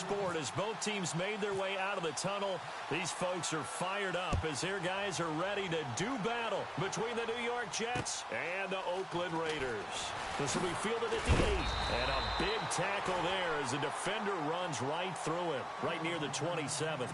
sport as both teams made their way out of the tunnel. These folks are fired up as their guys are ready to do battle between the New York Jets and the Oakland Raiders. This will be fielded at the 8. And a big tackle there as the defender runs right through it, right near the 27th.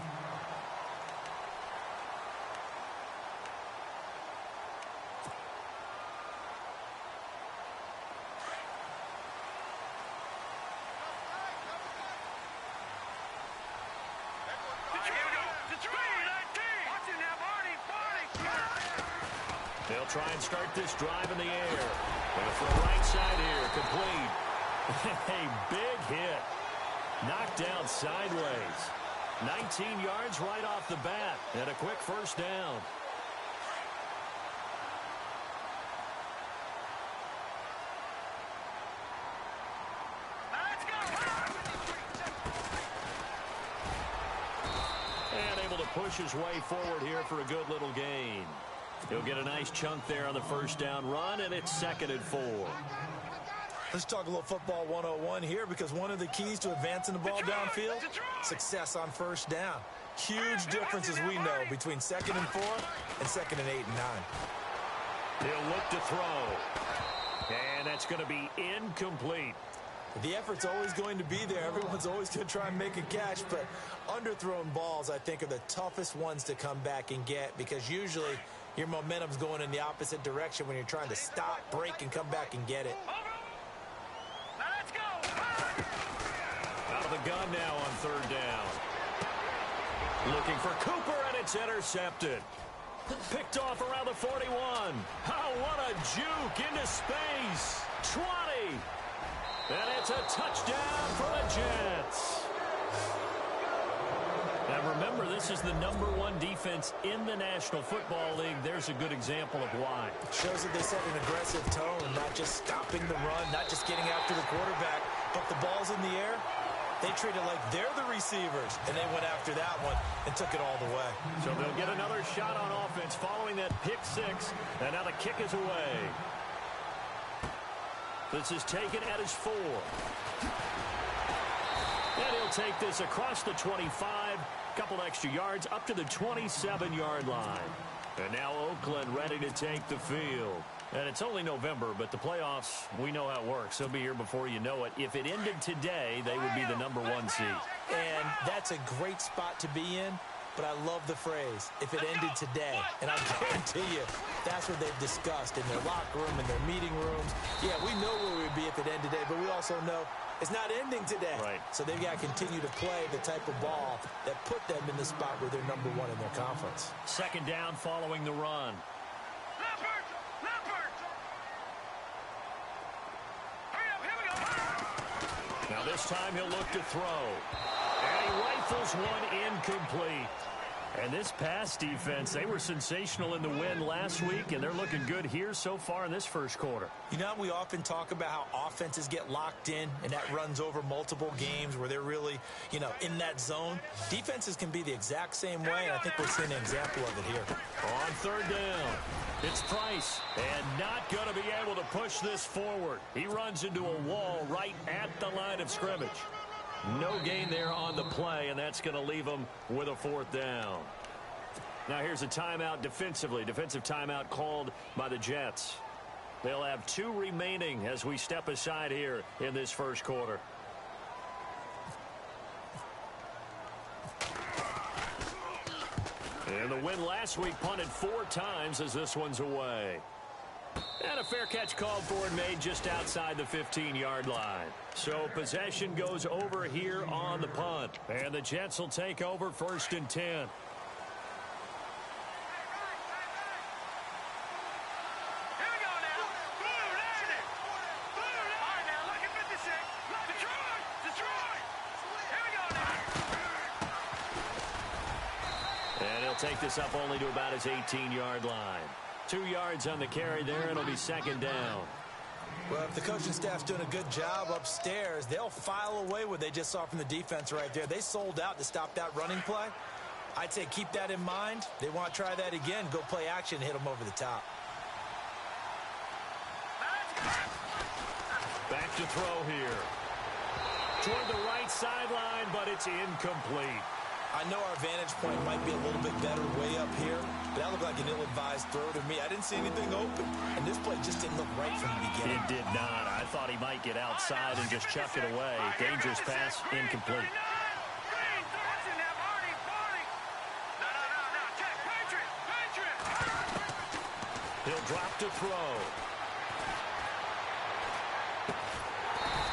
They'll try and start this drive in the air. Going to throw right side here. Complete. A big hit. Knocked down sideways. 19 yards right off the bat. And a quick first down. And able to push his way forward here for a good little gain. He'll get a nice chunk there on the first down run, and it's 2nd and 4. Let's talk a little football 101 here, because one of the keys to advancing the ball downfield, success on first down. Huge difference, as we know, between 2nd and 4 and 2nd and 8 and 9. He'll look to throw. And that's going to be incomplete. The effort's always going to be there. Everyone's always going to try and make a catch, but underthrown balls, I think, are the toughest ones to come back and get, because usually your momentum's going in the opposite direction when you're trying to stop, break, and come back and get it. Let's go. Out of the gun now on 3rd down. Looking for Cooper, and it's intercepted. Picked off around the 41. Oh, what a juke into space. 20. And it's a touchdown for the Jets. Now remember, this is the #1 defense in the National Football League. There's a good example of why. Shows that they set an aggressive tone, not just stopping the run, not just getting after the quarterback, but the ball's in the air. They treat it like they're the receivers, and they went after that one and took it all the way. So they'll get another shot on offense following that pick 6, and now the kick is away. This is taken at his 4. And he'll take this across the 25, couple extra yards up to the 27-yard line. And now Oakland ready to take the field. And it's only November, but the playoffs, we know how it works. They'll be here before you know it. If it ended today, they would be the #1 seed. And that's a great spot to be in. But I love the phrase, if it ended today. And I guarantee you, that's what they've discussed in their locker room, in their meeting rooms. Yeah, we know where we would be if it ended today, but we also know it's not ending today. Right. So they've got to continue to play the type of ball that put them in the spot where they're #1 in their conference. 2nd down following the run. Now this time he'll look to throw. And he rifles one incomplete. And this pass defense, they were sensational in the win last week, and they're looking good here so far in this first quarter. You know, we often talk about how offenses get locked in, and that runs over multiple games where they're really, in that zone. Defenses can be the exact same way, and I think we're seeing an example of it here. On 3rd down, it's Price, and not going to be able to push this forward. He runs into a wall right at the line of scrimmage. No gain there on the play, and that's going to leave them with a 4th down. Now here's a timeout defensively. Defensive timeout called by the Jets. They'll have 2 remaining as we step aside here in this first quarter. And the win last week punted 4 times as this one's away. And a fair catch called for and made just outside the 15-yard line. So possession goes over here on the punt. And the Jets will take over 1st and 10. And he'll take this up only to about his 18-yard line. 2 yards on the carry there, and it'll be 2nd down. Well, if the coaching staff's doing a good job upstairs, they'll file away what they just saw from the defense right there. They sold out to stop that running play. I'd say keep that in mind. They want to try that again, go play action, hit them over the top. Back to throw here. toward the right sideline, but it's incomplete. I know our vantage point might be a little bit better way up here, but that looked like an ill-advised throw to me. I didn't see anything open, and this play just didn't look right from the beginning. It did not. I thought he might get outside and just chuck it away. Dangerous pass, incomplete. He'll drop to throw.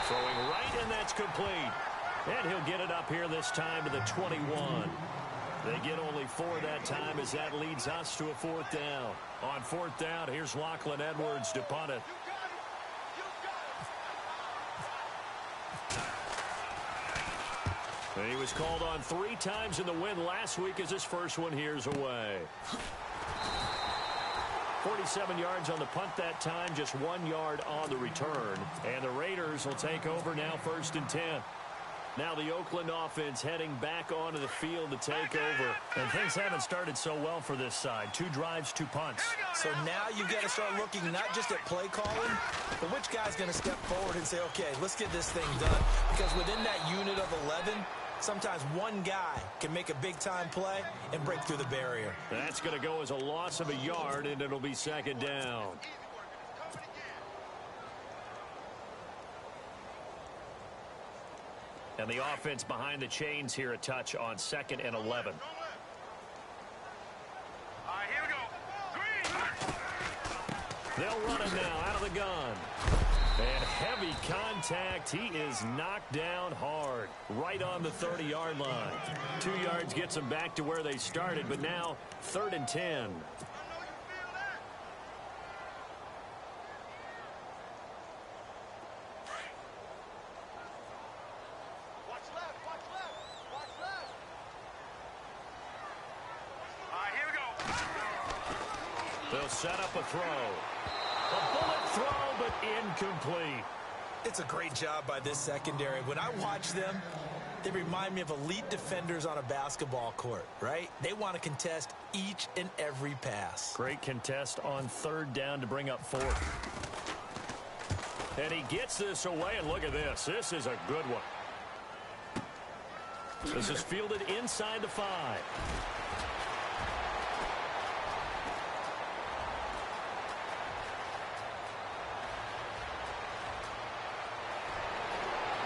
Throwing right, and that's complete. And he'll get it up here this time to the 21. They get only 4 that time as that leads us to a 4th down. On 4th down, here's Lachlan Edwards to punt it. He was called on 3 times in the win last week as his first one here's away. 47 yards on the punt that time, just 1 yard on the return. And the Raiders will take over now 1st and 10. Now the Oakland offense heading back onto the field to take over. And things haven't started so well for this side. 2 drives, 2 punts. So now you've got to start looking not just at play calling, but which guy's going to step forward and say, okay, let's get this thing done. Because within that unit of 11, sometimes one guy can make a big-time play and break through the barrier. That's going to go as a loss of a yard, and it'll be 2nd down. And the offense behind the chains here a touch on 2nd and 11. All right, here we go. Green. They'll run it now out of the gun. And heavy contact. He is knocked down hard right on the 30-yard line. 2 yards gets them back to where they started, but now 3rd and 10. They'll set up a throw. A bullet throw, but incomplete. It's a great job by this secondary. When I watch them, they remind me of elite defenders on a basketball court, right? They want to contest each and every pass. Great contest on 3rd down to bring up 4th. And he gets this away, and look at this. This is a good one. This is fielded inside the 5.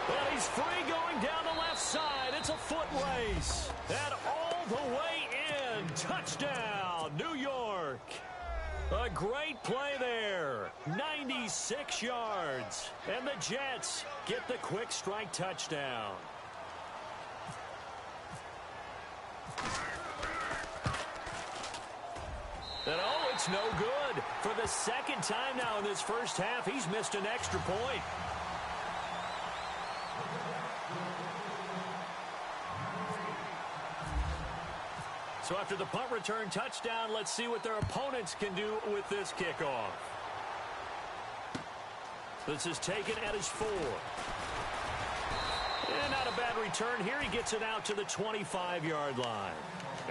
And he's free going down the left side. It's a foot race. And all the way in. Touchdown, New York. A great play there. 96 yards. And the Jets get the quick strike touchdown. And oh, it's no good. For the 2nd time now in this first half, he's missed an extra point. So after the punt return touchdown, let's see what their opponents can do with this kickoff. This is taken at his 4. And not a bad return here. He gets it out to the 25-yard line.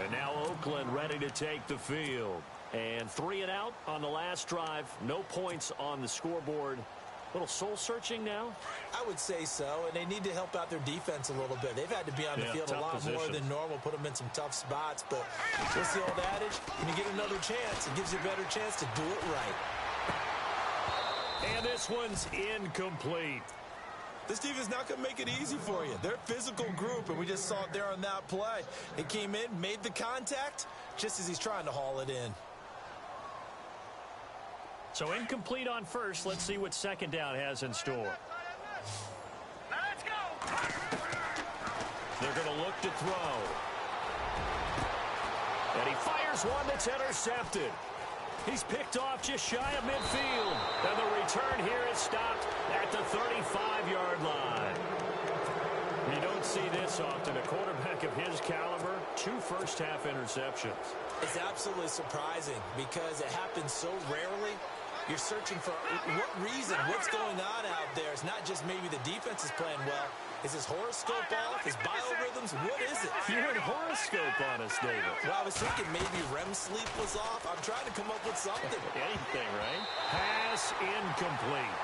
And now Oakland ready to take the field. And 3 and out on the last drive. No points on the scoreboard. A little soul-searching now? I would say so, and they need to help out their defense a little bit. They've had to be on the field a lot more than normal, put them in some tough spots. But what's the old adage? When you get another chance, it gives you a better chance to do it right. And this one's incomplete. This defense is not going to make it easy for you. They're a physical group, and we just saw it there on that play. It came in, made the contact, just as he's trying to haul it in. So incomplete on 1st. Let's see what 2nd down has in store. Let's go. They're going to look to throw. And he fires one that's intercepted. He's picked off just shy of midfield. And the return here is stopped at the 35-yard line. You don't see this often. A quarterback of his caliber, 2 first-half interceptions. It's absolutely surprising because it happens so rarely. You're searching for what reason, what's going on out there. It's not just maybe the defense is playing well. Is his horoscope off? His biorhythms? What is it? You had horoscope on us, David. Well, I was thinking maybe REM sleep was off. I'm trying to come up with something. Anything, right? Pass incomplete.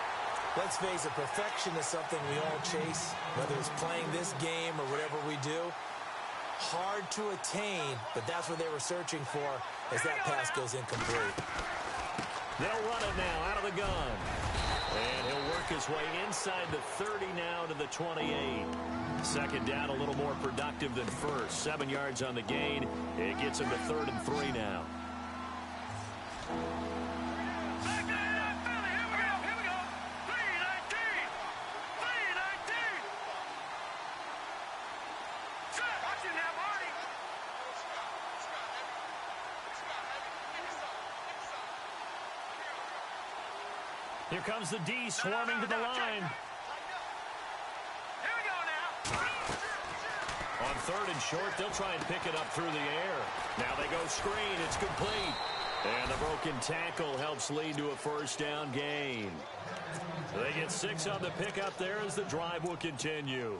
Let's face it, perfection is something we all chase, whether it's playing this game or whatever we do. Hard to attain, but that's what they were searching for as that pass goes incomplete. They'll run it now out of the gun. And he'll work his way inside the 30 now to the 28. Second down, a little more productive than first. 7 yards on the gain. It gets him to 3rd and 3 now. Here comes the D swarming to the line. Here we go now. On 3rd and short, they'll try and pick it up through the air. Now they go screen. It's complete. And the broken tackle helps lead to a 1st down gain. They get 6 on the pickup there as the drive will continue.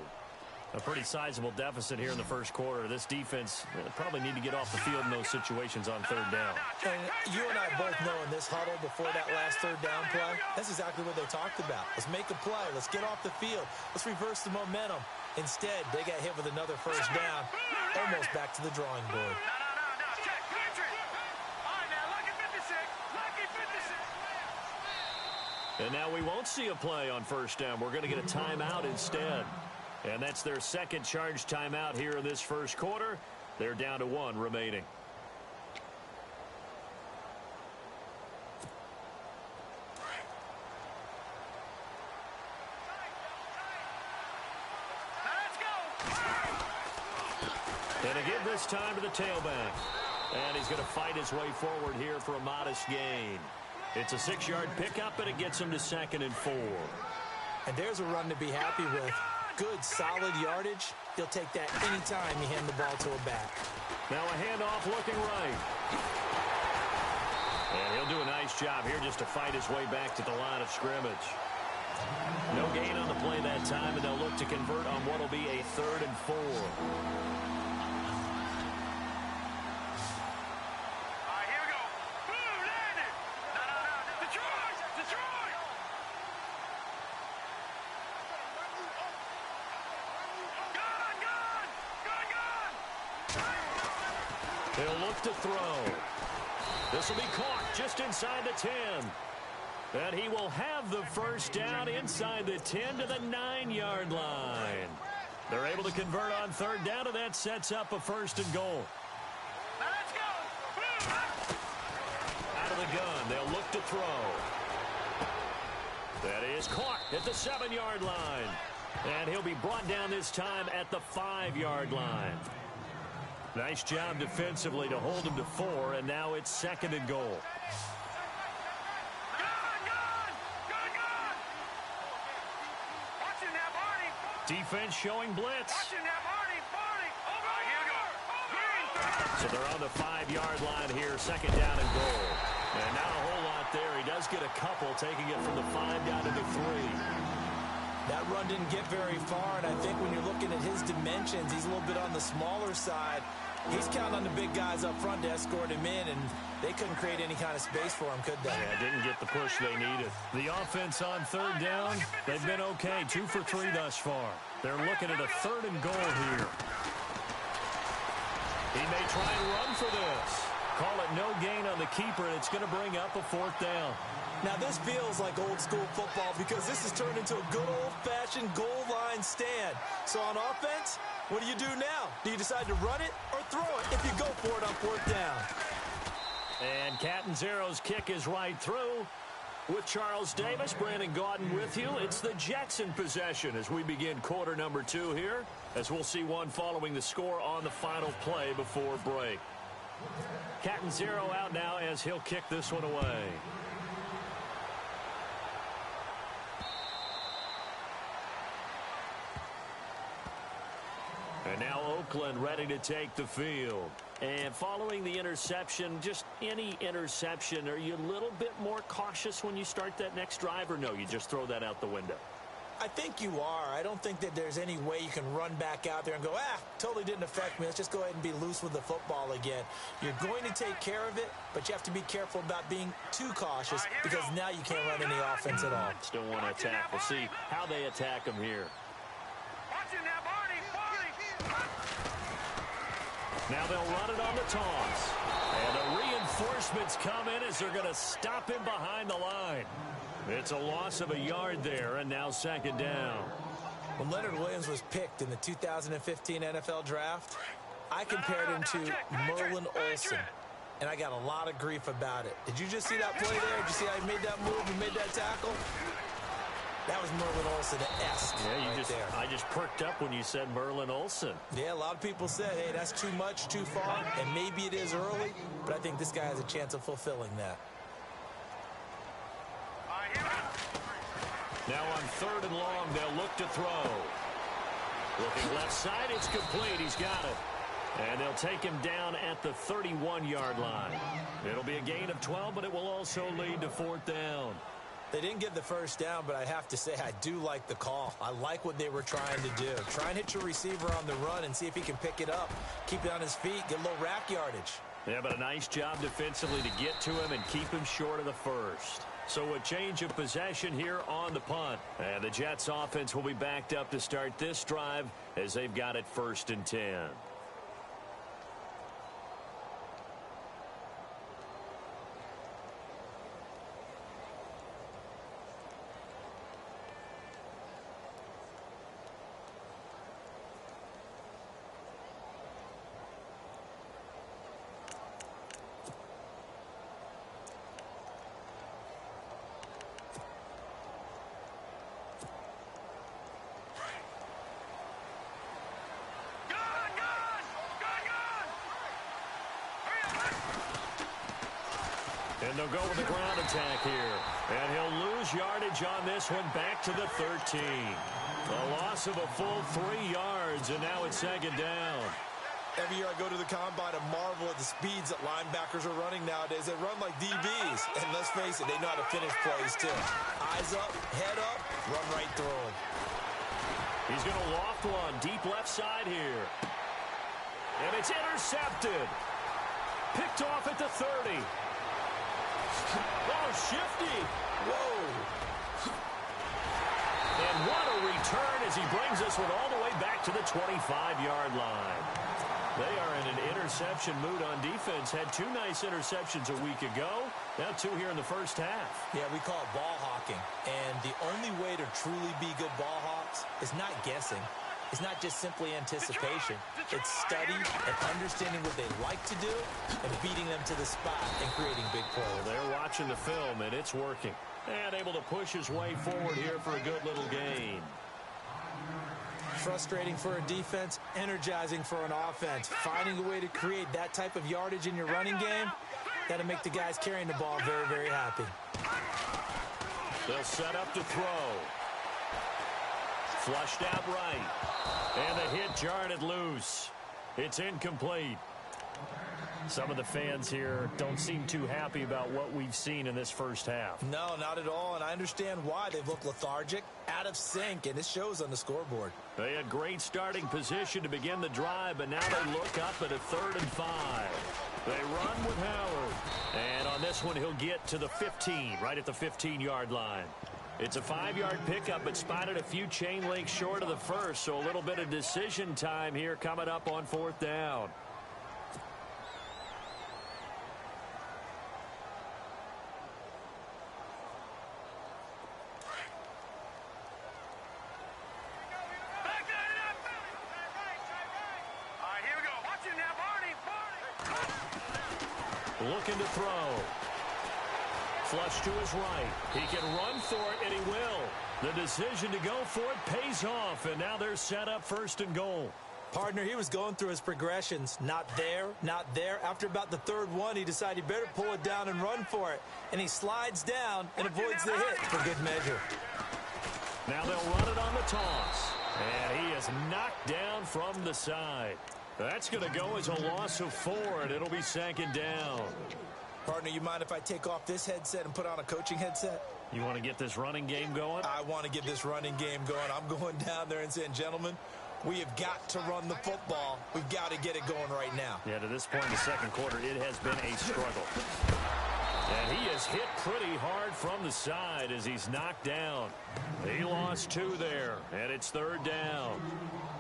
A pretty sizable deficit here in the 1st quarter. This defense probably need to get off the field in those situations on 3rd down. And you and I both know in this huddle before that last 3rd down play, that's exactly what they talked about. Let's make a play. Let's get off the field. Let's reverse the momentum. Instead, they got hit with another 1st down, almost back to the drawing board. No. Check. Patrick. All right, now, lucky 56. Lucky 56. And now we won't see a play on 1st down. We're going to get a timeout instead. And that's their 2nd charge timeout here in this 1st quarter. They're down to 1 remaining. Let's go. And again this time to the tailback. And he's going to fight his way forward here for a modest gain. It's a 6-yard pickup, and it gets him to 2nd and 4. And there's a run to be happy with. Good, solid yardage. He'll take that anytime you hand the ball to a back. Now a handoff looking right. And he'll do a nice job here just to fight his way back to the line of scrimmage. No gain on the play that time, and they'll look to convert on what will be a 3rd and 4. He'll look to throw. This will be caught just inside the 10. And he will have the 1st down inside the 10 to the 9-yard line. They're able to convert on 3rd down, and that sets up a 1st and goal. Let's go. Out of the gun, they'll look to throw. That is caught at the 7-yard line. And he'll be brought down this time at the 5-yard line. Nice job defensively to hold him to 4, and now it's 2nd and goal. Watching that, Barney. Defense showing blitz. Watching that, Barney. Over. Here we go. So they're on the 5-yard line here, 2nd down and goal. And not a whole lot there. He does get a couple, taking it from the 5 down to the 3. That run didn't get very far, and I think when you're looking at his dimensions, he's a little bit on the smaller side. He's counting on the big guys up front to escort him in, and they couldn't create any kind of space for him, could they? Yeah, didn't get the push they needed. The offense on 3rd down, they've been okay. 2 for 3 thus far. They're looking at a 3rd and goal here. He may try and run for this. Call it no gain on the keeper, and it's going to bring up a 4th down. Now, this feels like old school football because this has turned into a good old-fashioned goal line stand. So on offense, what do you do now? Do you decide to run it or throw it if you go for it on 4th down? And Catanzaro's kick is right through. With Charles Davis, Brandon Gaudin with you. It's the Jets in possession as we begin quarter number 2 here, as we'll see one following the score on the final play before break. Catanzaro out now as he'll kick this one away. And now Oakland ready to take the field. And following the interception, just any interception, are you a little bit more cautious when you start that next drive, or no, you just throw that out the window? I think you are. I don't think that there's any way you can run back out there and go, totally didn't affect me. Let's just go ahead and be loose with the football again. You're going to take care of it, but you have to be careful about being too cautious because now you can't run any offense at all. Still want to attack. We'll see how they attack him here. Now they'll run it on the toss. And the reinforcements come in as they're going to stop him behind the line. It's a loss of a yard there, and now second down. When Leonard Williams was picked in the 2015 NFL Draft, I compared him to Merlin Olsen, and I got a lot of grief about it. Did you just see that play there? Did you see how he made that move and made that tackle? That was Merlin Olsen-esque. Yeah, I just perked up when you said Merlin Olsen. Yeah, a lot of people said, hey, that's too much, too far, and maybe it is early, but I think this guy has a chance of fulfilling that. Now on 3rd and long, they'll look to throw. Looking left side, it's complete. He's got it. And they'll take him down at the 31-yard line. It'll be a gain of 12, but it will also lead to 4th down. They didn't get the first down, but I have to say I do like the call. I like what they were trying to do. Try and hit your receiver on the run and see if he can pick it up. Keep it on his feet, get a little rack yardage. Yeah, but a nice job defensively to get to him and keep him short of the first. So a change of possession here on the punt. And the Jets offense will be backed up to start this drive as they've got it 1st and 10. And they'll go with the ground attack here. And he'll lose yardage on this one back to the 13. A loss of a full 3 yards, and now it's 2nd down. Every year I go to the combine and marvel at the speeds that linebackers are running nowadays. They run like DBs. And let's face it, they know how to finish plays too. Eyes up, head up, run right through them. He's going to loft one deep left side here. And it's intercepted. Picked off at the 30. Oh, shifty. Whoa. And what a return as he brings this one all the way back to the 25-yard line. They are in an interception mood on defense. Had 2 nice interceptions a week ago. Now 2 here in the first half. Yeah, we call it ball hawking. And the only way to truly be good ball hawks is not guessing. It's not just simply anticipation. It's study and understanding what they like to do and beating them to the spot and creating big plays. Well, they're watching the film, and it's working. And able to push his way forward here for a good little gain. Frustrating for a defense, energizing for an offense. Finding a way to create that type of yardage in your running game, that'll make the guys carrying the ball very, very happy. They'll set up to throw. Flushed out right. And the hit jarred it loose. It's incomplete. Some of the fans here don't seem too happy about what we've seen in this first half. No, not at all, and I understand why. They've looked lethargic, out of sync, and it shows on the scoreboard. They had great starting position to begin the drive, but now they look up at a 3rd and 5. They run with Howard. And on this one, he'll get to the 15, right at the 15-yard line. It's a 5-yard pickup, but spotted a few chain links short of the first, so a little bit of decision time here coming up on 4th down. Looking to throw. Flush to his right. He can run for it, and he will. The decision to go for it pays off, and now they're set up 1st and goal. Partner, he was going through his progressions. Not there, not there. After about the 3rd one, he decided he better pull it down and run for it. And he slides down and avoids the hit for good measure. Now they'll run it on the toss. And he is knocked down from the side. That's going to go as a loss of 4, and it'll be 2nd down. Partner, you mind if I take off this headset and put on a coaching headset? You want to get this running game going? I want to get this running game going. I'm going down there and saying, gentlemen, we have got to run the football. We've got to get it going right now. Yeah, to this point in the second quarter, it has been a struggle. And he is hit pretty hard from the side as he's knocked down. He lost 2 there, and it's 3rd down.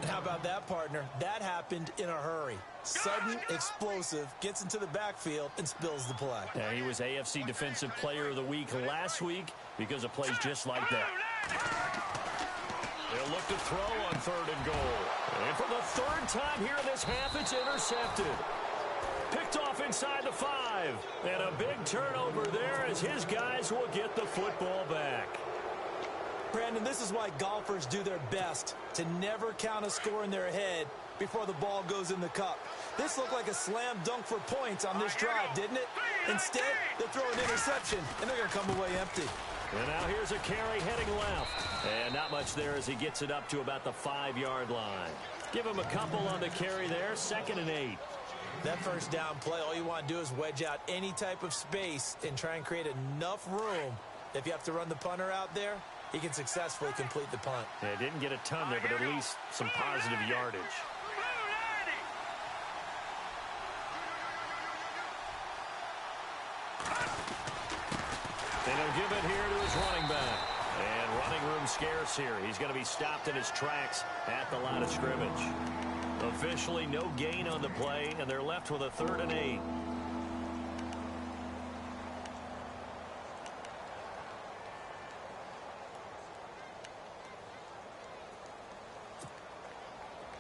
How about that, partner? That happened in a hurry. Sudden, explosive, gets into the backfield, and spills the play. Yeah, he was AFC Defensive Player of the Week last week because of plays just like that. They'll look to throw on 3rd and goal. And for the 3rd time here in this half, it's intercepted. Picked off inside the 5. And a big turnover there as his guys will get the football back. Brandon, this is why golfers do their best to never count a score in their head before the ball goes in the cup. This looked like a slam dunk for points on this drive, didn't it? Instead, they throw an interception, and they're going to come away empty. And now here's a carry heading left. And not much there as he gets it up to about the 5-yard line. Give him a couple on the carry there, 2nd and 8. That first down play, all you want to do is wedge out any type of space and try and create enough room. If you have to run the punter out there, he can successfully complete the punt. Yeah, didn't get a ton there, but at least some positive yardage. And he'll give it here to his running back. And running room scarce here. He's going to be stopped in his tracks at the line of scrimmage. Officially no gain on the play, and they're left with a 3rd and 8.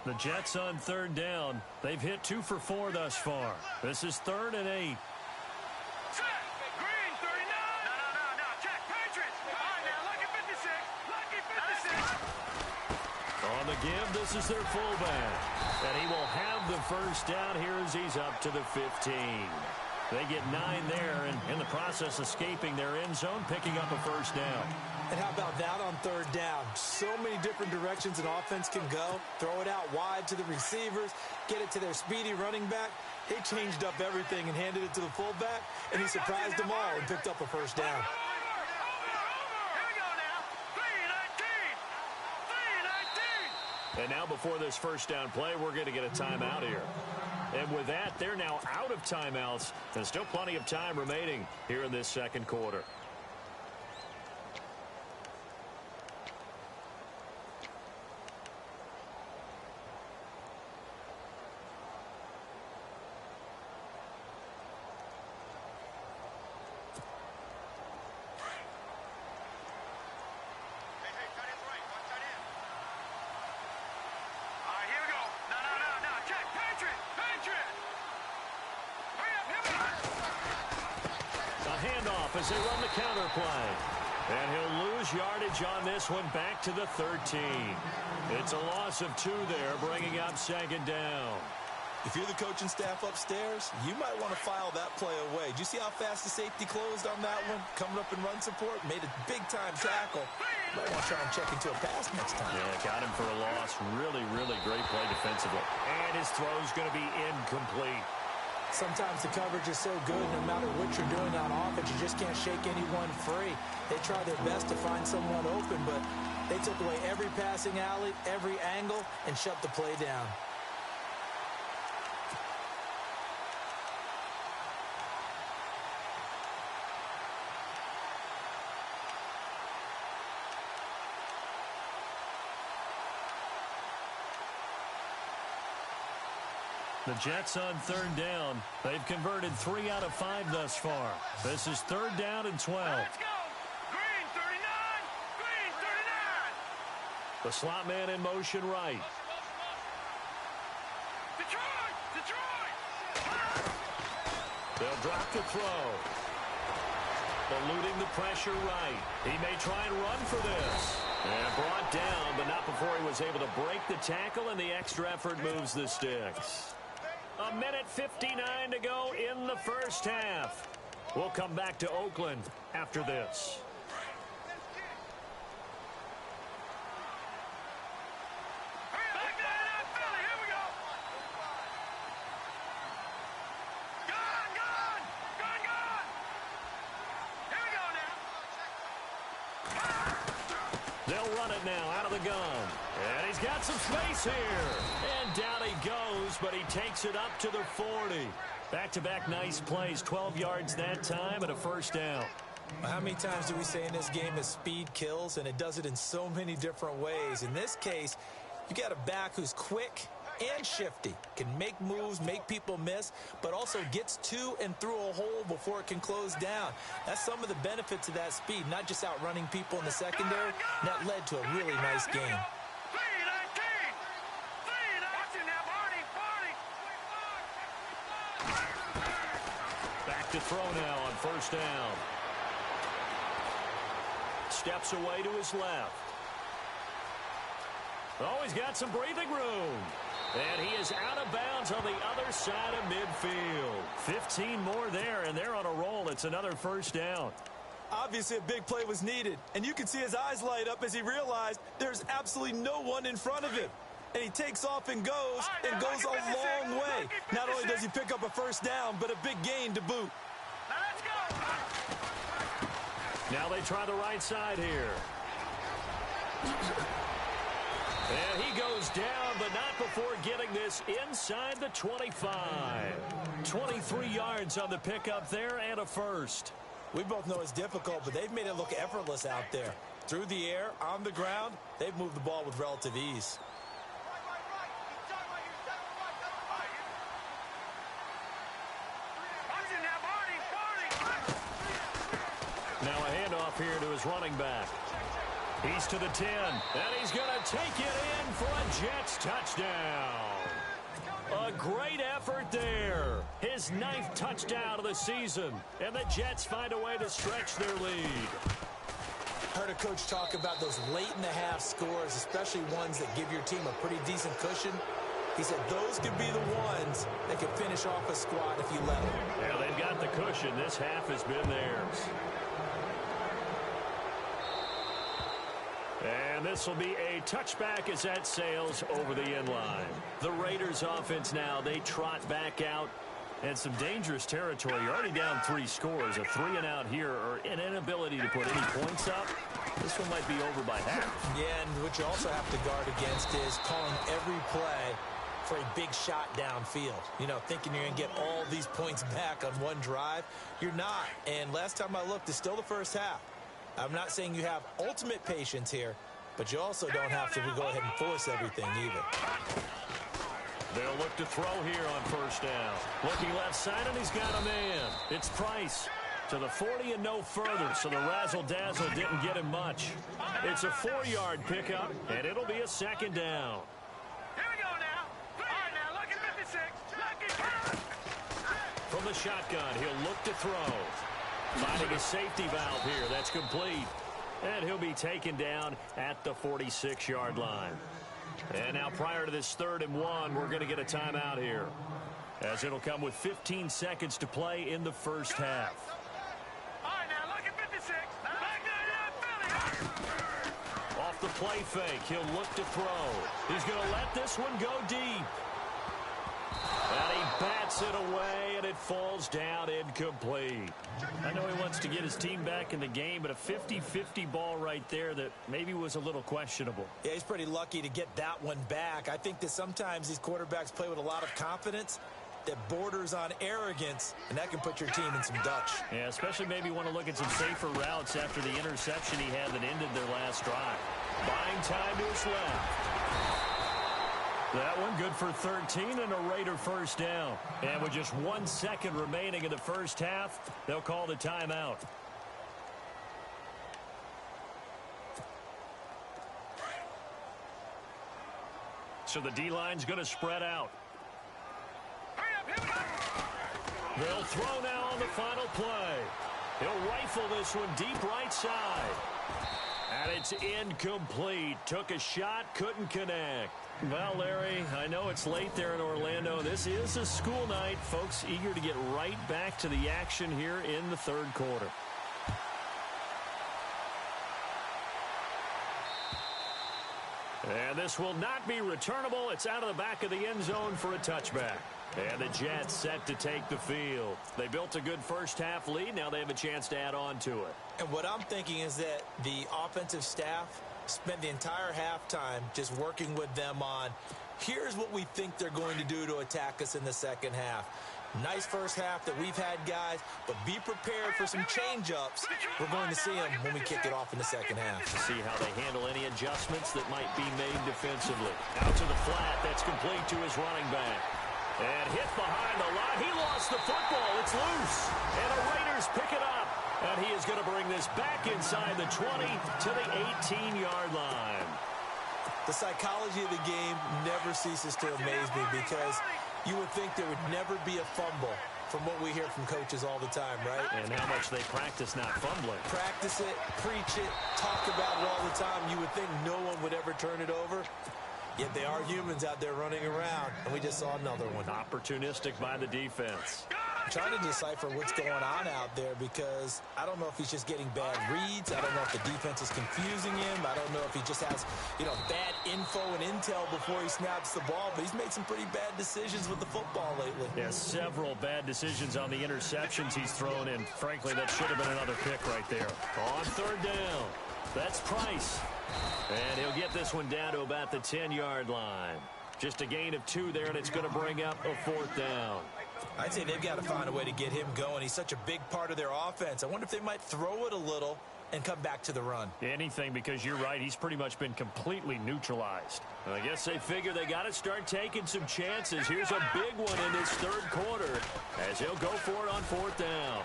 The Jets on 3rd down. They've hit 2 for 4 thus far. This is 3rd and 8. Green, 39. No. Check. Patriots. All right, now, lucky 56. Lucky 56. On the give, this is their fullback. And he will have the first down here as he's up to the 15. They get 9 there, and in the process escaping their end zone, picking up a first down. And how about that on 3rd down? So many different directions an offense can go. Throw it out wide to the receivers, get it to their speedy running back. They changed up everything and handed it to the fullback, and he surprised them all and picked up a first down. Here we go now. 3-19. And now before this first down play, we're going to get a timeout here. And with that, they're now out of timeouts. There's still plenty of time remaining here in this second quarter. As they run the counter play. And he'll lose yardage on this one back to the 13. It's a loss of 2 there, bringing up 2nd down. If you're the coaching staff upstairs, you might want to file that play away. Do you see how fast the safety closed on that one? Coming up in run support, made a big-time tackle. Might want to try and check into a pass next time. Yeah, got him for a loss. Really, really great play defensively. And his throw's going to be incomplete. Sometimes the coverage is so good, no matter what you're doing on offense, you just can't shake anyone free. They try their best to find someone open, but they took away every passing alley, every angle, and shut the play down. The Jets on 3rd down. They've converted 3 out of 5 thus far. This is 3rd down and 12. Let's go. Green, 39. Green, 39. The slot man in motion right. Detroit. They'll drop the throw. Eluding the pressure right. He may try and run for this. And brought down, but not before he was able to break the tackle, and the extra effort moves the sticks. 1:59 to go in the first half. We'll come back to Oakland after this. run it now out of the gun. And he's got some space here. And down he goes, but he takes it up to the 40. Back-to-back nice plays, 12 yards that time and a first down. How many times do we say in this game that speed kills, and it does it in so many different ways? In this case, you got a back who's quick and shifty, can make moves, make people miss, but also gets to and through a hole before it can close down. That's some of the benefits of that speed, not just outrunning people in the secondary. And that led to a really nice game. Back to throw now on first down. Steps away to his left. Oh, he's got some breathing room. And he is out of bounds on the other side of midfield. 15 more there, and they're on a roll. It's another first down. Obviously, a big play was needed, and you can see his eyes light up as he realized there's absolutely no one in front of him. And he takes off and goes a long way. Not only does he pick up a first down, but a big gain to boot. Now let's go. Now they try the right side here. And he goes down, but not before getting this inside the 25. 23 yards on the pickup there and a first. We both know it's difficult, but they've made it look effortless out there. Through the air, on the ground, they've moved the ball with relative ease. Now a handoff here to his running back. He's to the 10, and he's going to take it in for a Jets touchdown. A great effort there. His 9th touchdown of the season, and the Jets find a way to stretch their lead. Heard a coach talk about those late-in-the-half scores, especially ones that give your team a pretty decent cushion. He said those could be the ones that could finish off a squad if you let them. Yeah, they've got the cushion. This half has been theirs. And this will be a touchback as that sails over the end line. The Raiders offense now, they trot back out. And some dangerous territory. You're already down 3 scores. A 3-and-out here, or an inability to put any points up. This one might be over by half. Yeah, and what you also have to guard against is calling every play for a big shot downfield. You know, thinking you're going to get all these points back on one drive. You're not. And last time I looked, it's still the first half. I'm not saying you have ultimate patience here, but you also don't have to go ahead and force everything either. They'll look to throw here on first down. Looking left side, and he's got a man. It's Price to the 40 and no further, so the razzle-dazzle didn't get him much. It's a 4-yard pickup, and it'll be a second down. Here we go now. All right, now, look at 56. From the shotgun, he'll look to throw. Finding a safety valve here. That's complete. And he'll be taken down at the 46-yard line. And now prior to this 3rd and 1, we're going to get a timeout here, as it'll come with 15 seconds to play in the first half. All right, now, look at 56. Back there, Off the play fake, he'll look to throw. He's going to let this one go deep. And he bats it away, and it falls down incomplete. I know he wants to get his team back in the game, but a 50-50 ball right there that maybe was a little questionable. Yeah, he's pretty lucky to get that one back. I think that sometimes these quarterbacks play with a lot of confidence that borders on arrogance, and that can put your team in some Dutch. Yeah, especially maybe want to look at some safer routes after the interception he had that ended their last drive. Buying time to his left. That one good for 13 and a Raider first down. And with just 1 second remaining in the first half, they'll call the timeout. So the D-line's going to spread out. They'll throw now on the final play. He'll rifle this one deep right side. And it's incomplete. Took a shot, couldn't connect. Well, Larry, I know it's late there in Orlando. This is a school night. Folks eager to get right back to the action here in the 3rd quarter. And this will not be returnable. It's out of the back of the end zone for a touchback. And the Jets set to take the field. They built a good first half lead. Now they have a chance to add on to it. And what I'm thinking is that the offensive staff Spent the entire halftime just working with them on, here's what we think they're going to do to attack us in the second half. Nice first half that we've had, guys, but be prepared for some change-ups. We're going to see them when we kick it off in the second half. See how they handle any adjustments that might be made defensively. Out to the flat. That's complete to his running back. And hit behind the line. He lost the football. It's loose. And the Raiders pick it up. And he is going to bring this back inside the 20 to the 18-yard line. The psychology of the game never ceases to amaze me because you would think there would never be a fumble from what we hear from coaches all the time, right? And how much they practice not fumbling. Practice it, preach it, talk about it all the time. You would think no one would ever turn it over. Yet they are humans out there running around, and we just saw another one. Opportunistic by the defense. I'm trying to decipher what's going on out there because I don't know if he's just getting bad reads. I don't know if the defense is confusing him. I don't know if he just has, bad info and intel before he snaps the ball. But he's made some pretty bad decisions with the football lately. Yeah, several bad decisions on the interceptions he's thrown in. Frankly, that should have been another pick right there. On third down, that's Price. And he'll get this one down to about the 10-yard line. Just a gain of 2 there, and it's going to bring up a fourth down. I'd say they've got to find a way to get him going. He's such a big part of their offense. I wonder if they might throw it a little and come back to the run. Anything, because you're right. He's pretty much been completely neutralized. I guess they figure they got to start taking some chances. Here's a big one in this third quarter as he'll go for it on fourth down.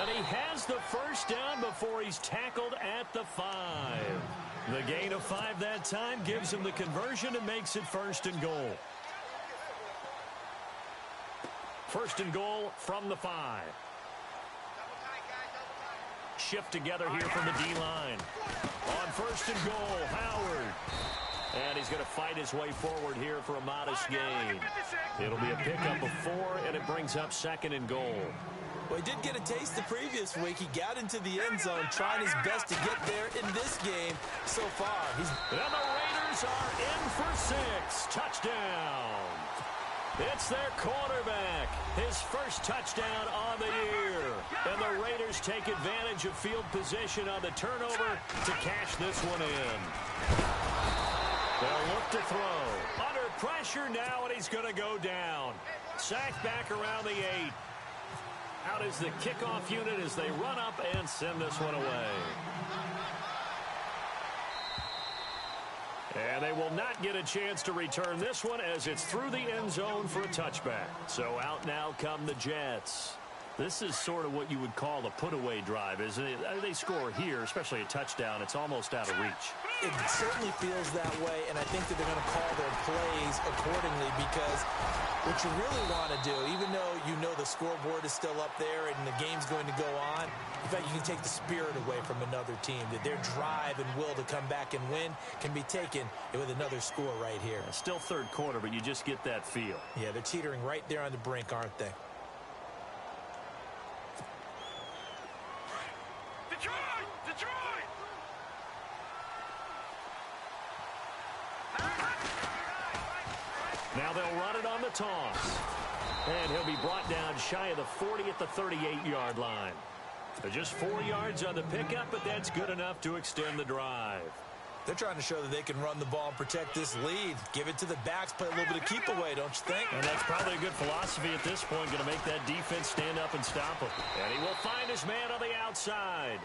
And he has the first down before he's tackled at the 5. The gain of 5 that time gives him the conversion and makes it 1st and goal. 1st and goal from the 5. Shift together here from the D-line. On 1st and goal, Howard. And he's going to fight his way forward here for a modest gain. It'll be a pickup of 4, and it brings up 2nd and goal. Well, he did get a taste the previous week. He got into the end zone, trying his best to get there in this game so far. And the Raiders are in for 6. Touchdown. It's their quarterback. His first touchdown on the year. And the Raiders take advantage of field position on the turnover to cash this one in. They'll look to throw. Under pressure now, and he's going to go down. Sacked back around the 8. Out is the kickoff unit as they run up and send this one away. And they will not get a chance to return this one as it's through the end zone for a touchback. So out now come the Jets. This is sort of what you would call a put-away drive, isn't it? They score here, especially a touchdown. It's almost out of reach. It certainly feels that way, and I think that they're going to call their plays accordingly because what you really want to do, even though you know the scoreboard is still up there and the game's going to go on, in fact, you can take the spirit away from another team, that their drive and will to come back and win can be taken with another score right here. Still third quarter, but you just get that feel. Yeah, they're teetering right there on the brink, aren't they? Detroit! Now they'll run it on the toss. And he'll be brought down shy of the 40 at the 38-yard line. So just 4 yards on the pickup, but that's good enough to extend the drive. They're trying to show that they can run the ball and protect this lead. Give it to the backs, play a little bit of keep away, don't you think? And that's probably a good philosophy at this point, going to make that defense stand up and stop him. And he will find his man on the outside.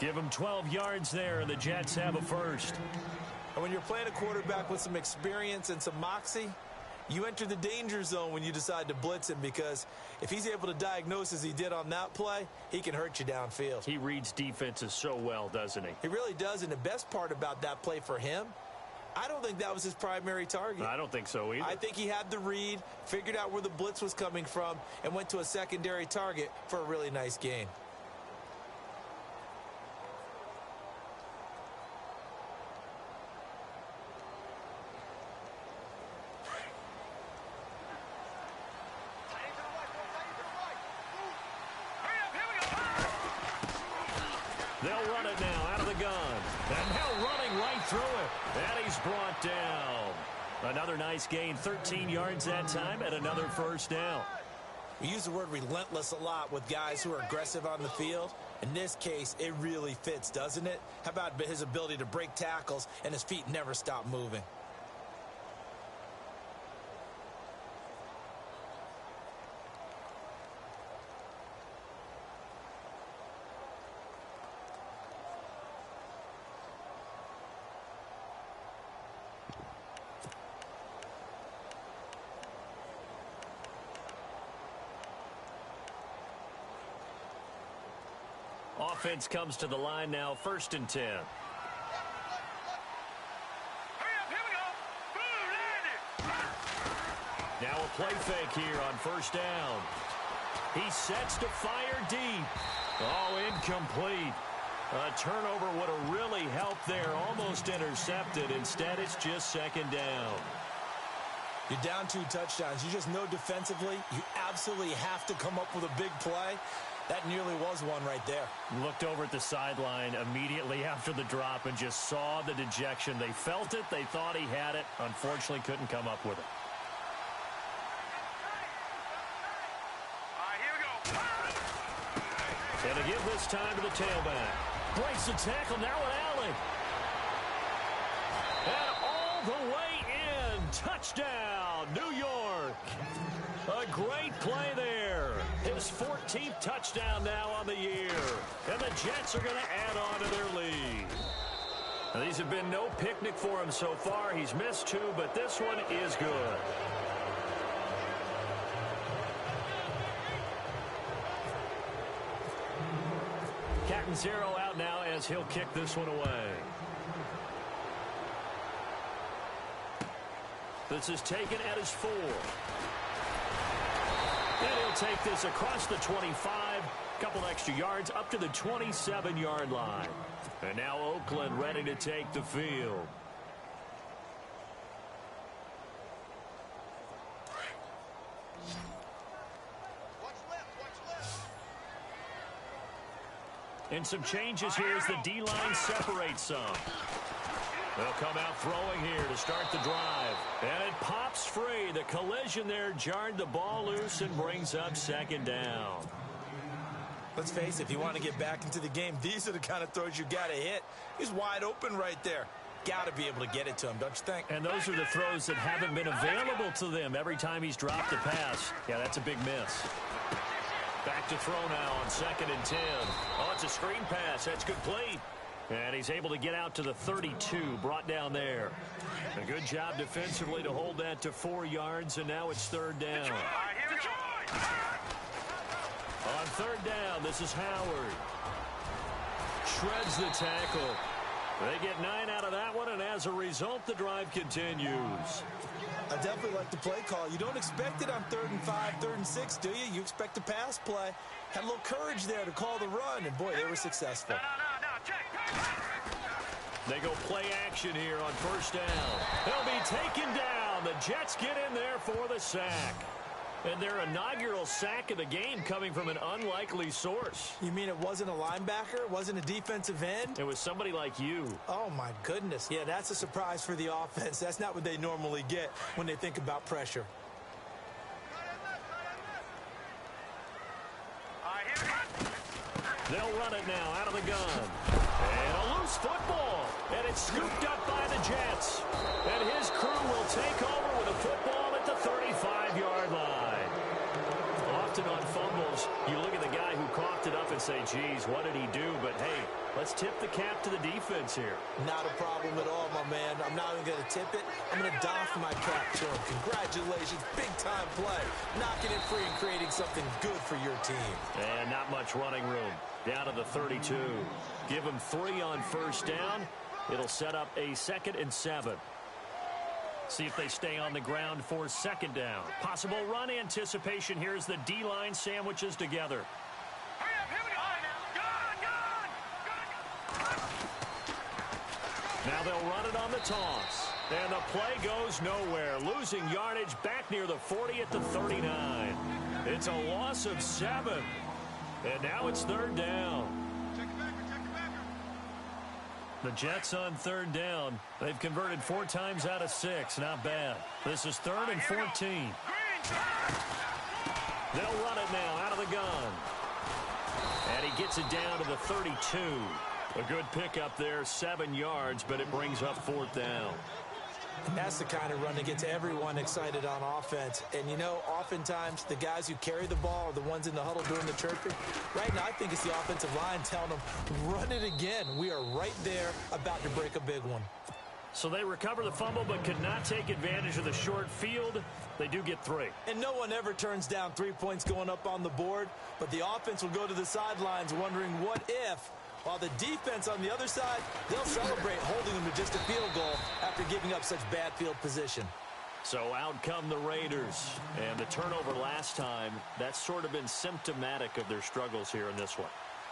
Give him 12 yards there, and the Jets have a first. And when you're playing a quarterback with some experience and some moxie, you enter the danger zone when you decide to blitz him because if he's able to diagnose as he did on that play, he can hurt you downfield. He reads defenses so well, doesn't he? He really does, and the best part about that play for him, I don't think that was his primary target. I don't think so either. I think he had the read, figured out where the blitz was coming from, and went to a secondary target for a really nice gain. They'll run it now out of the gun. And now running right through it. And he's brought down. Another nice gain, 13 yards that time, and another first down. We use the word relentless a lot with guys who are aggressive on the field. In this case, it really fits, doesn't it? How about his ability to break tackles and his feet never stop moving? Offense comes to the line now, 1st and 10. Hurry up, here we go. Boom, landed. Now a play fake here on 1st down. He sets to fire deep. Oh, incomplete. A turnover would have really helped there, almost intercepted. Instead, it's just 2nd down. You're down 2 touchdowns. You just know defensively you absolutely have to come up with a big play. That nearly was one right there. Looked over at the sideline immediately after the drop and just saw the dejection. They felt it. They thought he had it. Unfortunately, couldn't come up with it. All right, here we go. And to give this time to the tailback. Breaks the tackle. Now with Allen. And all the way in. Touchdown, New York. A great play there. His 14th touchdown now on the year. And the Jets are going to add on to their lead. Now, these have been no picnic for him so far. He's missed 2, but this one is good. Captain Zero out now as he'll kick this one away. This is taken at his 4. And he'll take this across the 25. Couple extra yards up to the 27-yard line. And now Oakland ready to take the field. And some changes here as the D-line separates some. They'll come out throwing here to start the drive. And it pops free. The collision there jarred the ball loose and brings up 2nd down. Let's face it, if you want to get back into the game, these are the kind of throws you got to hit. He's wide open right there. Got to be able to get it to him, don't you think? And those are the throws that haven't been available to them every time he's dropped a pass. Yeah, that's a big miss. Back to throw now on 2nd and 10. Oh, it's a screen pass. That's complete. And he's able to get out to the 32, brought down there. A good job defensively to hold that to 4 yards, and now it's 3rd down. All right, here we go. On 3rd down, this is Howard. Shreds the tackle. They get 9 out of that one, and as a result, the drive continues. I definitely like the play call. You don't expect it on 3rd and 5, 3rd and 6, do you? You expect a pass play. Had a little courage there to call the run, and boy, they were successful. No, check. They go play action here on 1st down. They'll be taken down. The Jets get in there for the sack. And their inaugural sack of the game coming from an unlikely source. You mean it wasn't a linebacker? It wasn't a defensive end? It was somebody like you. Oh, my goodness. Yeah, that's a surprise for the offense. That's not what they normally get when they think about pressure. All right, here we go. They'll run it now out of the gun. And a loose football. And it's scooped up by the Jets. And his crew will take over with a football at the 35-yard line. Often on fumbles, you look at the guy who coughed it up and say, geez, what did he do? But, hey, let's tip the cap to the defense here. Not a problem at all, my man. I'm not even going to tip it. I'm going to doff my cap to him. Congratulations. Big-time play. Knocking it free and creating something good for your team. And not much running room. Down to the 32. Give him 3 on 1st down. It'll set up a 2nd and 7. See if they stay on the ground for 2nd down. Possible run anticipation here as the D-line sandwiches together. Hurry up, here we go. Gun. Now they'll run it on the toss. And the play goes nowhere. Losing yardage back near the 40 at the 39. It's a loss of 7. And now it's 3rd down. The Jets on 3rd down. They've converted 4 times out of 6. Not bad. This is 3rd and 14. They'll run it now out of the gun. And he gets it down to the 32. A good pickup there, 7 yards, but it brings up 4th down. And that's the kind of run that gets everyone excited on offense. And, you know, oftentimes the guys who carry the ball are the ones in the huddle doing the chirping. Right now, I think it's the offensive line telling them, run it again. We are right there about to break a big one. So they recover the fumble but could not take advantage of the short field. They do get 3. And no one ever turns down 3 points going up on the board. But the offense will go to the sidelines wondering what if. While the defense on the other side, they'll celebrate holding them to just a field goal after giving up such bad field position. So out come the Raiders. And the turnover last time, that's sort of been symptomatic of their struggles here in this one.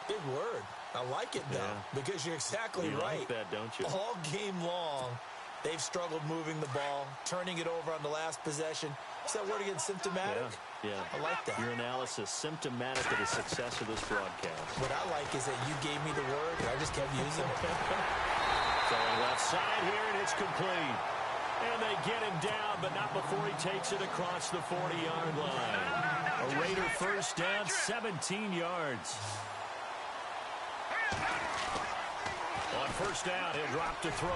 Big word. I like it, though, because you're exactly right. You like that, don't you? All game long, they've struggled moving the ball, turning it over on the last possession. Is that word again, symptomatic? Yeah. I like that. Your analysis, symptomatic of the success of this broadcast. What I like is that you gave me the word, and I just kept using it. Throwing left side here, and it's complete. And they get him down, but not before he takes it across the 40-yard line. A Raider first down, 17 yards. On first down, he'll drop to throw.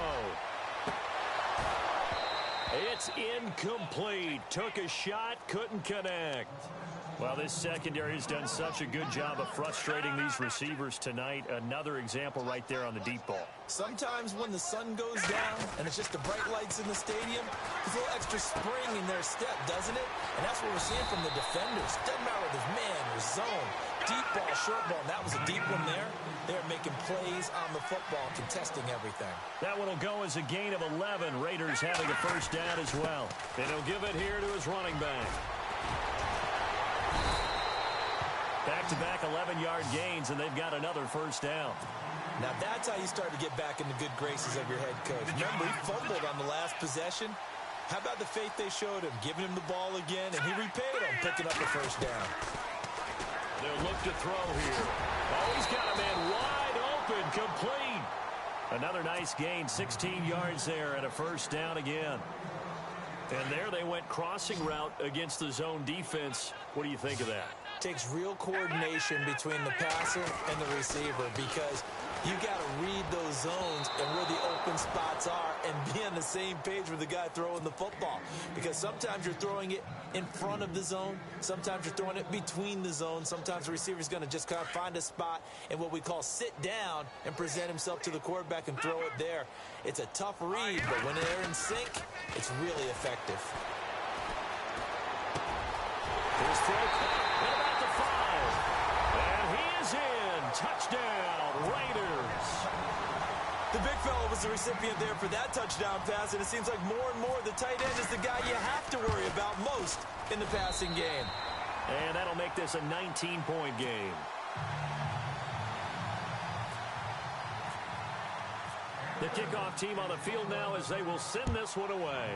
It's incomplete. Took a shot, couldn't connect. Well, this secondary has done such a good job of frustrating these receivers tonight. Another example right there on the deep ball. Sometimes when the sun goes down and it's just the bright lights in the stadium, there's a little extra spring in their step, doesn't it? And that's what we're seeing from the defenders. Doesn't matter whether it's man or zone. Deep ball, short ball, and that was a deep one there. They're making plays on the football, contesting everything. That one will go as a gain of 11. Raiders having a first down as well. And he'll give it here to his running back. Back-to-back 11-yard gains, and they've got another first down. Now that's how you start to get back in the good graces of your head coach. Remember, he fumbled on the last possession. How about the faith they showed him, giving him the ball again, and he repaid him, picking up the first down. They'll look to throw here. Oh, he's got a man wide open, complete. Another nice gain, 16 yards there, and a first down again. And there they went crossing route against the zone defense. What do you think of that? Takes real coordination between the passer and the receiver, because you got to read those zones and where the open spots are and be on the same page with the guy throwing the football. Because sometimes you're throwing it in front of the zone. Sometimes you're throwing it between the zones. Sometimes the receiver's going to just kind of find a spot and what we call sit down and present himself to the quarterback and throw it there. It's a tough read, but when they're in sync, it's really effective. Here's throw caught at about the 5. And he is in. Touchdown, Raiders. The big fella was the recipient there for that touchdown pass, and it seems like more and more the tight end is the guy you have to worry about most in the passing game. And that'll make this a 19-point game. The kickoff team on the field now as they will send this one away.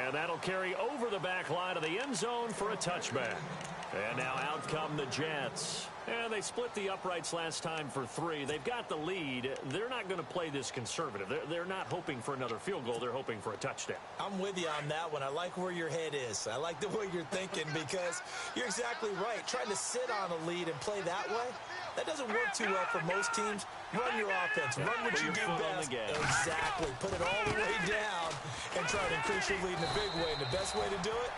And that'll carry over the back line of the end zone for a touchback. And now out come the Jets. And they split the uprights last time for 3. They've got the lead. They're not going to play this conservative. They're not hoping for another field goal. They're hoping for a touchdown. I'm with you on that one. I like where your head is. I like the way you're thinking, because you're exactly right. Trying to sit on a lead and play that way, that doesn't work too well for most teams. Run your offense. Run what you do best. Exactly. Put it all the way down and try to increase your lead in a big way. And the best way to do it,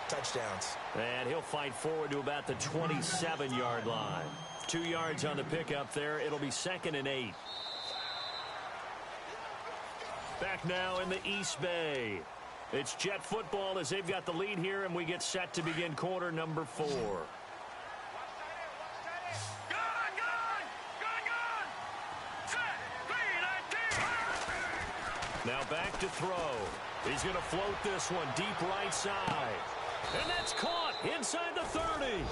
touchdowns. And he'll fight forward to about the 27-yard line. 2 yards on the pickup there. It'll be 2nd and 8. Back now in the East Bay. It's Jet football as they've got the lead here, and we get set to begin quarter number 4. Now back to throw. He's going to float this one deep right side. And that's caught inside the 30.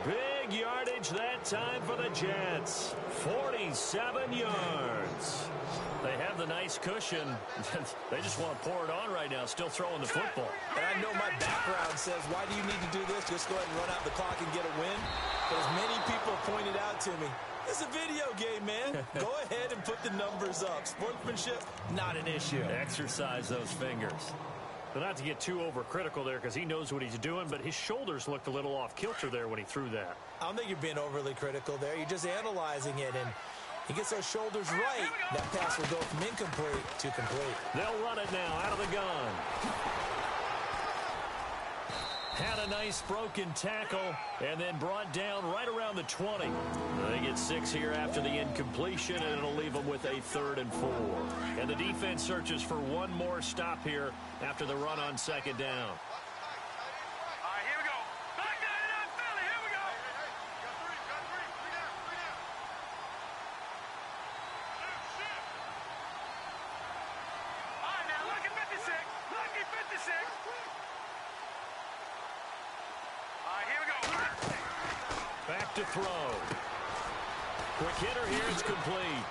Big yardage that time for the Jets. 47 yards. They have the nice cushion. They just want to pour it on right now, still throwing the football. And I know my background says, why do you need to do this? Just go ahead and run out the clock and get a win. But as many people pointed out to me, it's a video game, man. Go ahead and put the numbers up. Sportsmanship, not an issue. Exercise those fingers. But not to get too overcritical there because he knows what he's doing, but his shoulders looked a little off kilter there when he threw that. I don't think you're being overly critical there. You're just analyzing it, and he gets those shoulders right. That pass will go from incomplete to complete. They'll run it now out of the gun. Had a nice broken tackle and then brought down right around the 20. They get 6 here after the incompletion, and it'll leave them with a 3rd and 4. And the defense searches for one more stop here after the run on 2nd down. All right, here we go. Back down it up, Philly. Here we go. Got three down. All right, now, lucky 56. Lucky 56. All right, here we go. Back to throw. Quick hitter here, it's complete.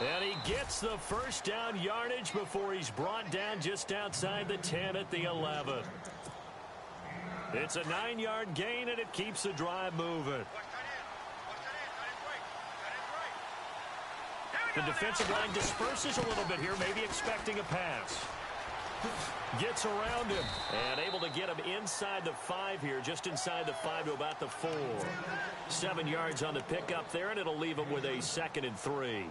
And he gets the first down yardage before he's brought down just outside the 10 at the 11. It's a 9-yard gain, and it keeps the drive moving. The defensive line disperses a little bit here, maybe expecting a pass. Gets around him and able to get him inside the 5 here, just inside the 5 to about the 4. 7 yards on the pickup there, and it'll leave him with a 2nd and 3.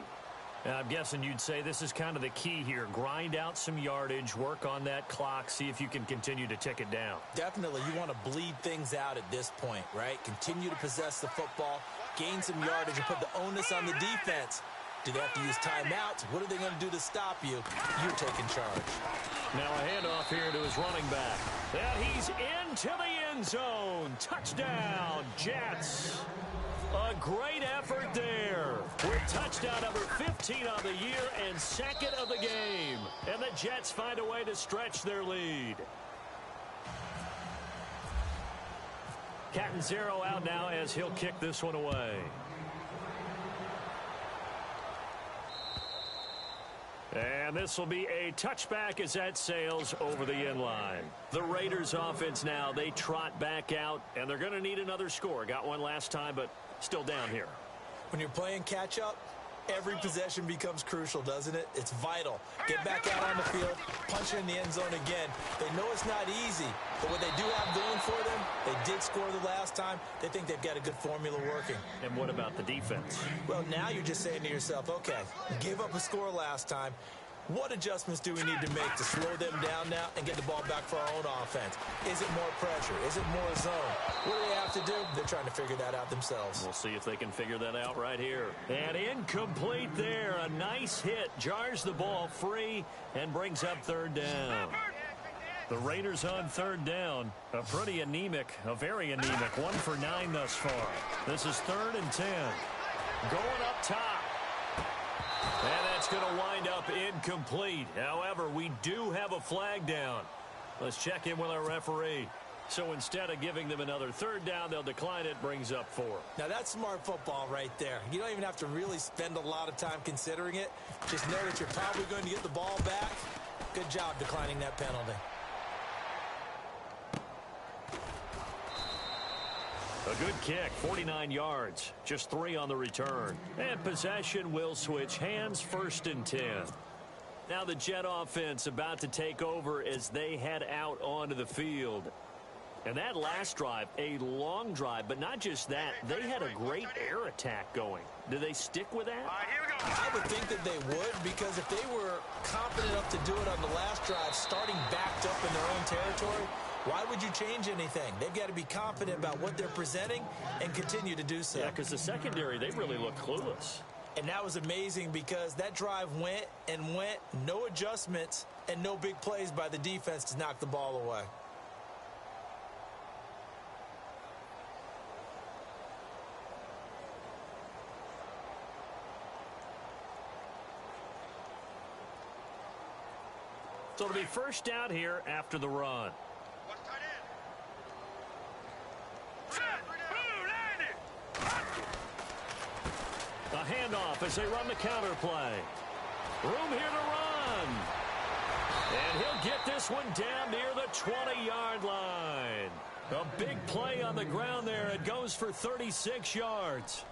And I'm guessing you'd say this is kind of the key here. Grind out some yardage, work on that clock, see if you can continue to tick it down. Definitely, you want to bleed things out at this point, right? Continue to possess the football, gain some yardage, and put the onus on the defense. Do they have to use timeouts? What are they going to do to stop you? You're taking charge. Now a handoff here to his running back. And he's into the end zone. Touchdown, Jets. A great effort there. With touchdown number 15 on the year and 2nd of the game. And the Jets find a way to stretch their lead. Catanzaro out now as he'll kick this one away. And this will be a touchback as that sails over the end line. The Raiders offense now, they trot back out, and they're going to need another score. Got one last time, but still down here. When you're playing catch-up, every possession becomes crucial, doesn't it? It's vital. Get back out on the field, punch in the end zone again. They know it's not easy, but what they do have going for them, they did score the last time. They think they've got a good formula working. And what about the defense? Well, now you're just saying to yourself, okay, we gave up a score last time. What adjustments do we need to make to slow them down now and get the ball back for our own offense? Is it more pressure? Is it more zone? What do they have to do? They're trying to figure that out themselves. We'll see if they can figure that out right here. And incomplete there. A nice hit. Jars the ball free and brings up 3rd down. The Raiders on 3rd down. A pretty anemic, a very anemic. 1 for 9 thus far. This is 3rd and 10. Going up top. And that's going to wind up incomplete. However, we do have a flag down. Let's check in with our referee. So instead of giving them another 3rd down, they'll decline it. Brings up 4. Now, that's smart football right there. You don't even have to really spend a lot of time considering it. Just know that you're probably going to get the ball back. Good job declining that penalty. A good kick, 49 yards, just 3 on the return. And possession will switch hands, 1st and 10. Now the Jet offense about to take over as they head out onto the field. And that last drive, a long drive, but not just that, they had a great air attack going. Do they stick with that? All right, here we go. I would think that they would, because if they were confident enough to do it on the last drive, starting backed up in their own territory, why would you change anything? They've got to be confident about what they're presenting and continue to do so. Yeah, because the secondary, they really look clueless. And that was amazing because that drive went and went, no adjustments, and no big plays by the defense to knock the ball away. So it'll be first down here after the run. A handoff as they run the counter play. Room here to run. And he'll get this one down near the 20-yard line. A big play on the ground there. It goes for 36 yards.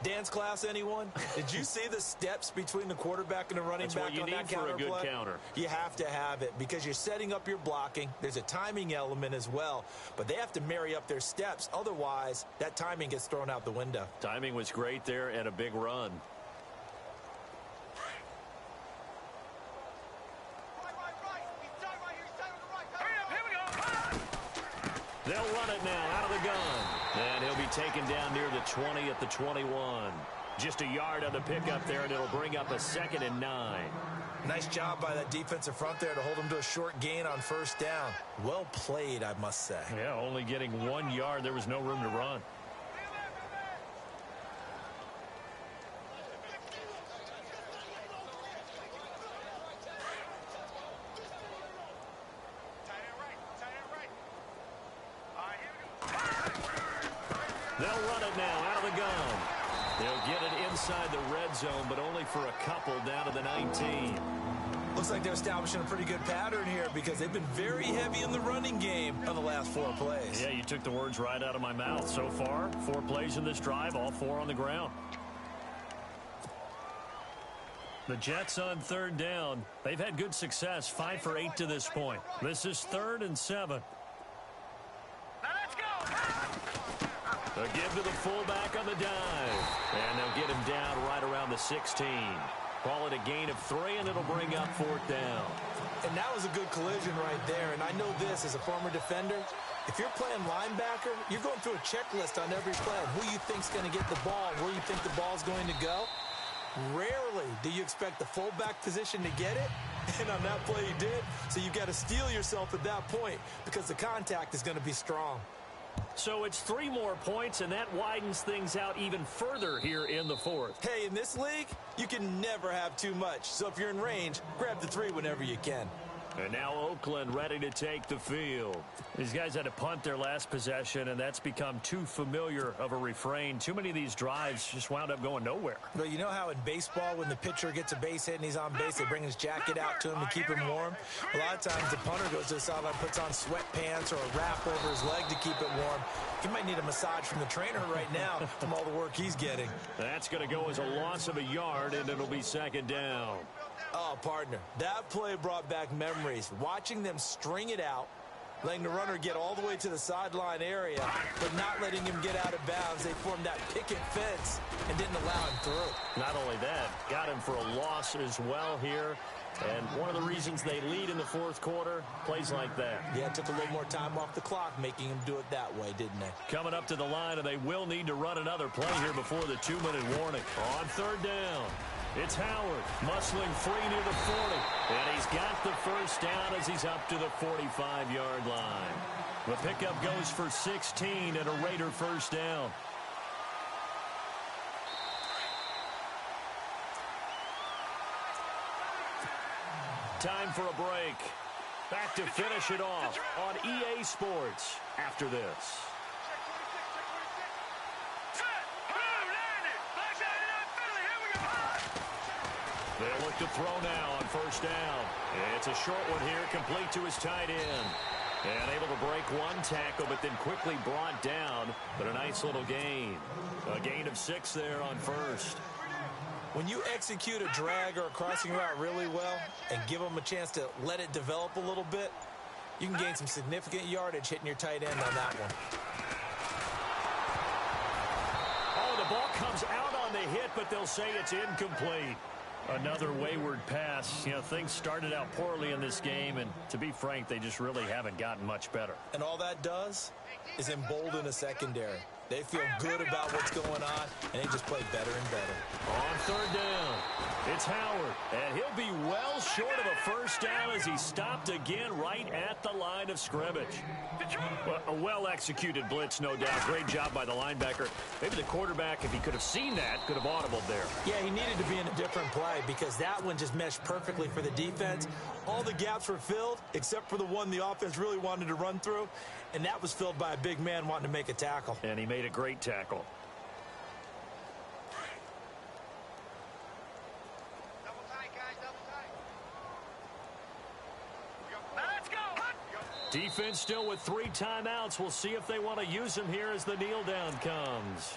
Dance class, anyone? Did you see the steps between the quarterback and the running That's back what you on need that for counter a good play? counter. You have to have it because you're setting up your blocking. There's a timing element as well, but they have to marry up their steps. Otherwise, that timing gets thrown out the window. Timing was great there and a big run. They'll run it now out of the gun. And he'll be taken down near the 20 at the 21. Just a yard on the pickup there, and it'll bring up a 2nd and 9. Nice job by that defensive front there to hold him to a short gain on first down. Well played, I must say. Yeah, only getting 1 yard. There was no room to run. They'll run it now out of the gun. They'll get it inside the red zone, but only for a couple down to the 19. Looks like they're establishing a pretty good pattern here because they've been very heavy in the running game on the last 4 plays. Yeah, you took the words right out of my mouth. So far, 4 plays in this drive, all 4 on the ground. The Jets on 3rd down. They've had good success, 5 for 8 to this point. This is 3rd and 7. A give to the fullback on the dive. And they'll get him down right around the 16. Call it a gain of 3, and it'll bring up 4th down. And that was a good collision right there. And I know this as a former defender. If you're playing linebacker, you're going through a checklist on every play on who you think's going to get the ball, where you think the ball's going to go. Rarely do you expect the fullback position to get it. And on that play he did. So you've got to steel yourself at that point because the contact is going to be strong. So it's 3 more points, and that widens things out even further here in the 4th. Hey, in this league, you can never have too much. So if you're in range, grab the 3 whenever you can. And now Oakland ready to take the field. These guys had to punt their last possession, and that's become too familiar of a refrain. Too many of these drives just wound up going nowhere. But you know how in baseball, when the pitcher gets a base hit and he's on base, they bring his jacket out to him to keep him warm? A lot of times the punter goes to the sideline, puts on sweatpants or a wrap over his leg to keep it warm. He might need a massage from the trainer right now from all the work he's getting. That's going to go as a loss of a yard, and it'll be 2nd down. Oh, partner, that play brought back memories. Watching them string it out, letting the runner get all the way to the sideline area, but not letting him get out of bounds. They formed that picket fence and didn't allow him through. Not only that, got him for a loss as well here. And one of the reasons they lead in the 4th quarter, plays like that. Yeah, it took a little more time off the clock, making him do it that way, didn't they? Coming up to the line, and they will need to run another play here before the 2-minute warning. On 3rd down. It's Howard, muscling free near the 40. And he's got the first down as he's up to the 45-yard line. The pickup goes for 16 and a Raider first down. Time for a break. Back to finish it off on EA Sports after this. They'll look to throw now on first down. It's a short one here, complete to his tight end. And able to break 1 tackle, but then quickly brought down. But a nice little gain. A gain of 6 there on first. When you execute a drag or a crossing route really well and give them a chance to let it develop a little bit, you can gain some significant yardage hitting your tight end on that one. Oh, the ball comes out on the hit, but they'll say it's incomplete. Another wayward pass. You know, things started out poorly in this game, and to be frank, they just really haven't gotten much better. And all that does is embolden a secondary. They feel good about what's going on, and they just play better and better. On 3rd down, it's Howard, and he'll be well short of a first down as he stopped again right at the line of scrimmage. Well, a well-executed blitz, no doubt. Great job by the linebacker. Maybe the quarterback, if he could have seen that, could have audibled there. Yeah, he needed to be in a different play because that one just meshed perfectly for the defense. All the gaps were filled except for the one the offense really wanted to run through, and that was filled by a big man wanting to make a tackle. And he made a great tackle. Double tight, guys, double tight. Now let's go. Defense still with 3 timeouts. We'll see if they want to use them here as the kneel down comes.